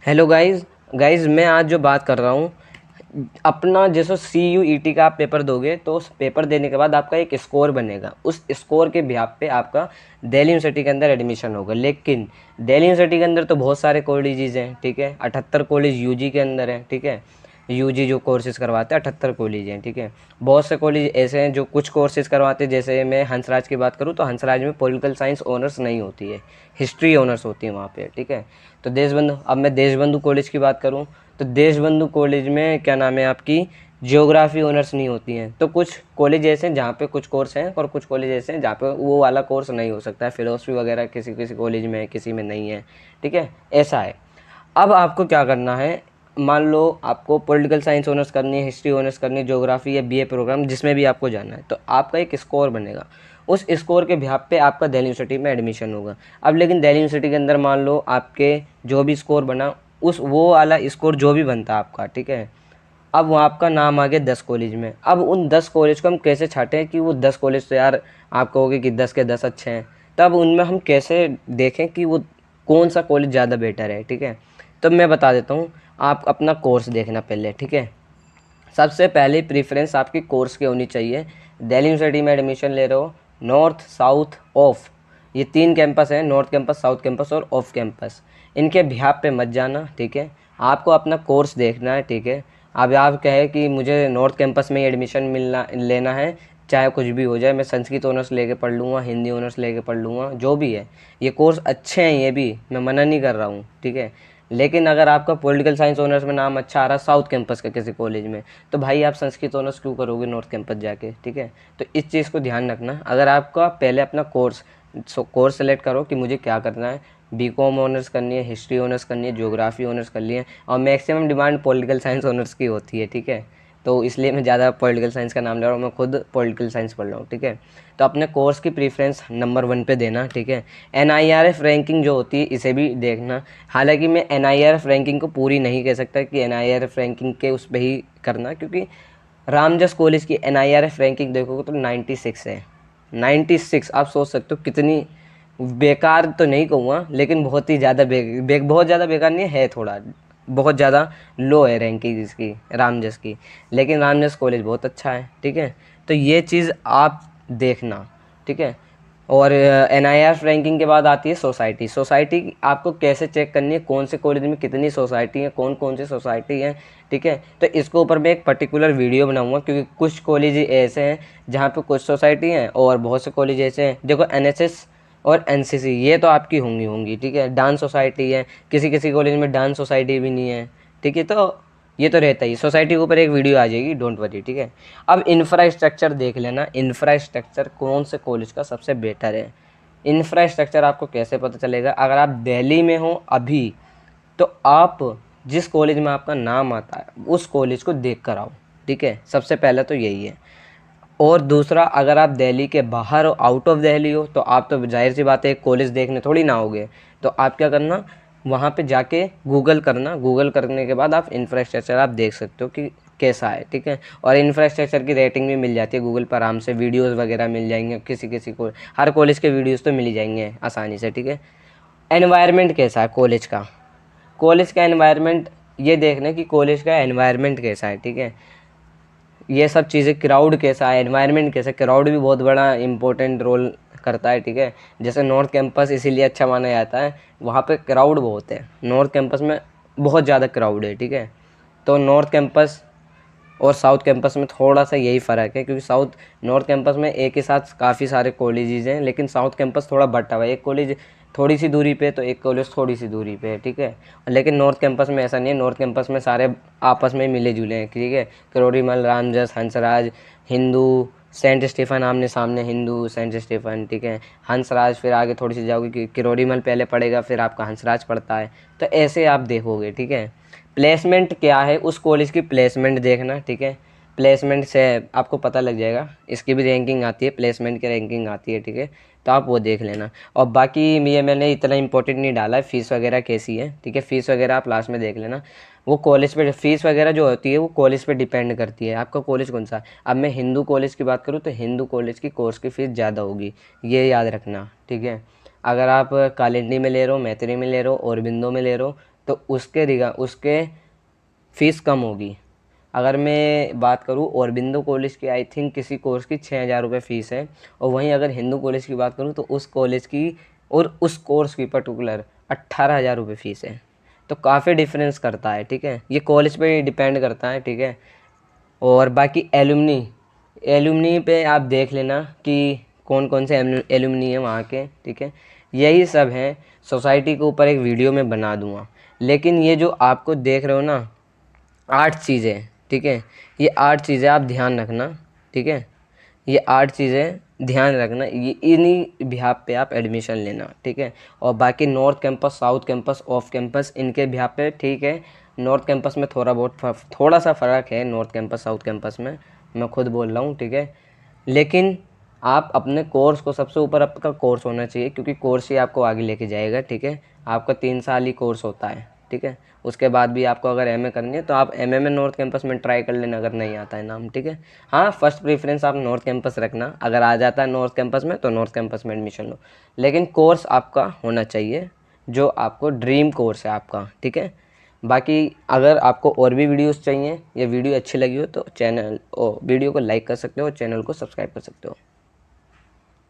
Hello guys. मैं आज जो बात कर रहा हूँ, अपना जैसे CUET का आप पेपर दोगे तो उस पेपर देने के बाद आपका एक स्कोर बनेगा। उस स्कोर के बिहाफ पे आपका दिल्ली यूनिवर्सिटी के अंदर एडमिशन होगा। लेकिन दिल्ली यूनिवर्सिटी के अंदर तो बहुत सारे कॉलेजेस हैं, ठीक है। 78 कॉलेज यूजी के अंदर हैं, ठीक है। यूजी जो कोर्सेज करवाते हैं 78 कॉलेज हैं, ठीक है। बहुत से कॉलेज ऐसे हैं जो कुछ कोर्सेज करवाते हैं। जैसे मैं हंसराज की बात करूँ तो हंसराज में पॉलिटिकल साइंस ऑनर्स नहीं होती है, हिस्ट्री ऑनर्स होती है वहाँ पे, ठीक है। तो देशबंधु, अब मैं देशबंधु कॉलेज की बात करूँ तो देशबंधु कॉलेज में क्या नाम है आपकी, जियोग्राफी ऑनर्स नहीं होती हैं। तो कुछ कॉलेज ऐसे हैं जहाँ पे कुछ कोर्स हैं और कुछ कॉलेज ऐसे हैं जहाँ पे वो वाला कोर्स नहीं हो सकता है। फिलोसफी वगैरह किसी किसी कॉलेज में है, किसी में नहीं है, ठीक है। ऐसा है। अब आपको क्या करना है, मान लो आपको पॉलिटिकल साइंस ऑनर्स करनी है, हिस्ट्री ऑनर्स करनी है, ज्योग्राफी या BA प्रोग्राम जिसमें भी आपको जाना है, तो आपका एक स्कोर बनेगा। उस स्कोर के बिहाफ पे आपका दिल्ली यूनिवर्सिटी में एडमिशन होगा। अब लेकिन दिल्ली यूनिवर्सिटी के अंदर मान लो आपके जो भी स्कोर बना, उस वो वाला स्कोर जो भी बनता आपका, ठीक है। अब वो आपका नाम आ गया 10 कॉलेज में। अब उन 10 कॉलेज को हम कैसे छाँटें कि वो 10 कॉलेज तो यार आप कहोगे कि 10 के 10 अच्छे हैं, तब उनमें हम कैसे देखें कि वो कौन सा कॉलेज ज़्यादा बेटर है, ठीक है। तो मैं बता देता हूँ, आप अपना कोर्स देखना पहले, ठीक है। सबसे पहले प्रेफरेंस आपकी कोर्स की होनी चाहिए। दिल्ली यूनिवर्सिटी में एडमिशन ले रहे हो, नॉर्थ साउथ ऑफ, ये 3 कैंपस हैं, नॉर्थ कैंपस, साउथ कैंपस और ऑफ कैंपस। इनके बिहाफ पे मत जाना, ठीक है। आपको अपना कोर्स देखना है, ठीक है। अब आप कहे कि मुझे नॉर्थ कैंपस में ही एडमिशन मिलना लेना है, चाहे कुछ भी हो जाए, मैं संस्कृत ऑनर्स लेके पढ़ लूँगा, हिंदी ऑनर्स लेके पढ़ लूँगा, जो भी है। ये कोर्स अच्छे हैं, ये भी मैं मना नहीं कर रहा हूँ, ठीक है। लेकिन अगर आपका पॉलिटिकल साइंस ऑनर्स में नाम अच्छा आ रहा है साउथ कैंपस का किसी कॉलेज में, तो भाई आप संस्कृत ऑनर्स क्यों करोगे नॉर्थ कैंपस जाके, ठीक है। तो इस चीज़ को ध्यान रखना। अगर आपका पहले अपना कोर्स सेलेक्ट करो कि मुझे क्या करना है, BCom ऑनर्स करनी है, हिस्ट्री ऑनर्स करनी है, ज्योग्राफी ऑनर्स करनी है, और maximum demand political science honours की होती है, ठीक है। तो इसलिए मैं ज़्यादा पॉलिटिकल साइंस का नाम ले रहा हूँ, मैं खुद पॉलिटिकल साइंस पढ़ रहा हूँ, ठीक है। तो अपने कोर्स की प्रेफरेंस नंबर 1 पे देना, ठीक है। NIRF रैंकिंग जो होती है इसे भी देखना। हालांकि मैं NIRF रैंकिंग को पूरी नहीं कह सकता कि NIRF रैंकिंग के उस पर ही करना, क्योंकि रामजस कॉलेज की NIRF रैंकिंग देखोगे तो 96 है। 96 आप सोच सकते हो कितनी बेकार, तो नहीं कहूँगा लेकिन बहुत ही ज़्यादा बहुत ज़्यादा बेकार नहीं है, थोड़ा बहुत ज़्यादा लो है रैंकिंग इसकी, रामजस की। लेकिन रामजस कॉलेज बहुत अच्छा है, ठीक है। तो ये चीज़ आप देखना, ठीक है। और NIRF रैंकिंग के बाद आती है सोसाइटी। सोसाइटी आपको कैसे चेक करनी है, कौन से कॉलेज में कितनी सोसाइटी है, कौन कौन सी सोसाइटी है, ठीक है। तो इसके ऊपर मैं एक पर्टिकुलर वीडियो बनाऊंगा, क्योंकि कुछ कॉलेज ऐसे हैं जहाँ पे कुछ सोसाइटी हैं और बहुत से कॉलेज ऐसे हैं। देखो NSS और NCC ये तो आपकी होंगी, ठीक है। डांस सोसाइटी है, किसी किसी कॉलेज में डांस सोसाइटी भी नहीं है, ठीक है। तो ये तो रहता ही, सोसाइटी के ऊपर एक वीडियो आ जाएगी, डोंट वरी, ठीक है। अब इंफ्रास्ट्रक्चर देख लेना, इंफ्रास्ट्रक्चर कौन से कॉलेज का सबसे बेटर है। इंफ्रास्ट्रक्चर आपको कैसे पता चलेगा, अगर आप दिल्ली में हो अभी, तो आप जिस कॉलेज में आपका नाम आता है उस कॉलेज को देख कर आओ, ठीक है। सबसे पहले तो यही है। और दूसरा, अगर आप दिल्ली के बाहर हो, आउट ऑफ दिल्ली हो, तो आप तो जाहिर सी बात है एक कॉलेज देखने थोड़ी ना होगे। तो आप क्या करना, वहाँ पे जाके गूगल करना, गूगल करने के बाद आप इंफ्रास्ट्रक्चर आप देख सकते हो कि कैसा है, ठीक है। और इंफ्रास्ट्रक्चर की रेटिंग भी मिल जाती है गूगल पर आराम से, वीडियोज़ वगैरह मिल जाएंगे, किसी किसी को हर कॉलेज के वीडियोज़ तो मिल ही जाएंगे आसानी से, ठीक है। एनवायरनमेंट कैसा है कॉलेज का, कॉलेज का एनवायरनमेंट ये देखना कि कॉलेज का एनवायरनमेंट कैसा है, ठीक है। ये सब चीज़ें, क्राउड कैसा है, एनवायरनमेंट कैसा है, क्राउड भी बहुत बड़ा इंपॉर्टेंट रोल करता है, ठीक है। जैसे नॉर्थ कैंपस इसीलिए अच्छा माना जाता है, वहाँ पे क्राउड बहुत है, नॉर्थ कैंपस में बहुत ज़्यादा क्राउड है, ठीक है। तो नॉर्थ कैंपस और साउथ कैंपस में थोड़ा सा यही फ़र्क है, क्योंकि नॉर्थ कैंपस में एक ही साथ काफ़ी सारे कॉलेजेस हैं, लेकिन साउथ कैंपस थोड़ा बटा हुआ है, एक कॉलेज थोड़ी सी दूरी पे तो एक कॉलेज थोड़ी सी दूरी पे है, ठीक है। लेकिन नॉर्थ कैंपस में ऐसा नहीं है, नॉर्थ कैंपस में सारे आपस में मिले जुले हैं, ठीक है। किरोड़ीमल, रामजस, हंसराज, हिंदू, सेंट स्टीफन आमने सामने, हिंदू सेंट स्टीफन, ठीक है। हंसराज, फिर आगे थोड़ी सी जाओगे कि किरोड़ीमल पहले पड़ेगा, फिर आपका हंसराज पड़ता है। तो ऐसे आप देखोगे, ठीक है। प्लेसमेंट क्या है, उस कॉलेज की प्लेसमेंट देखना, ठीक है। प्लेसमेंट से आपको पता लग जाएगा, इसकी भी रैंकिंग आती है, प्लेसमेंट की रैंकिंग आती है, ठीक है। तो आप वो देख लेना। और बाकी ये मैंने इतना इंपॉर्टेंट नहीं डाला है, फ़ीस वगैरह कैसी है, ठीक है। फ़ीस वगैरह आप लास्ट में देख लेना। वो कॉलेज पे फ़ीस वगैरह जो होती है वो कॉलेज पे डिपेंड करती है, आपका कॉलेज कौन सा है। अब मैं हिंदू कॉलेज की बात करूँ तो हिंदू कॉलेज की कोर्स की फ़ीस ज़्यादा होगी, ये याद रखना, ठीक है। अगर आप कालिंदी में ले रहे हो, मैत्री में ले रहे हो, औरबिंदो में ले रहे हो, तो उसके फ़ीस कम होगी। अगर मैं बात करूँ औरबिंदो कॉलेज की, आई थिंक किसी कोर्स की 6,000 रुपये फ़ीस है, और वहीं अगर हिंदू कॉलेज की बात करूँ तो उस कॉलेज की और उस कोर्स की पर्टिकुलर 18,000 रुपये फ़ीस है। तो काफ़ी डिफरेंस करता है, ठीक है। ये कॉलेज पे डिपेंड करता है, ठीक है। और बाकी एलुमनी पे आप देख लेना कि कौन कौन से एलुमनी हैं वहाँ के, ठीक है। यही सब हैं। सोसाइटी के ऊपर एक वीडियो मैं बना दूँगा, लेकिन ये जो आपको देख रहे हो ना 8 चीज़ें, ठीक है, ये 8 चीज़ें आप ध्यान रखना, ठीक है। ये 8 चीज़ें ध्यान रखना, ये इन्हीं बिहाफ पे आप एडमिशन लेना, ठीक है। और बाकी north campus, south campus, off campus, इनके बिहाफ पे ठीक है। नॉर्थ कैंपस में थोड़ा सा फ़र्क है, नॉर्थ कैंपस साउथ कैंपस में, मैं खुद बोल रहा हूँ, ठीक है। लेकिन आप अपने कोर्स को, सबसे ऊपर आपका कोर्स होना चाहिए, क्योंकि कोर्स ही आपको आगे लेके जाएगा, ठीक है। आपका 3 साल ही कोर्स होता है, ठीक है। उसके बाद भी आपको अगर एमए करनी है तो आप एमए में नॉर्थ कैंपस में ट्राई कर लेना, अगर नहीं आता है नाम, ठीक है। हाँ, फर्स्ट प्रेफरेंस आप नॉर्थ कैंपस रखना, अगर आ जाता है नॉर्थ कैंपस में तो नॉर्थ कैंपस में एडमिशन लो, लेकिन कोर्स आपका होना चाहिए जो आपको ड्रीम कोर्स है आपका, ठीक है। बाकी अगर आपको और भी वीडियोस चाहिए या वीडियो अच्छी लगी हो तो वीडियो को लाइक कर सकते हो और चैनल को सब्सक्राइब कर सकते हो।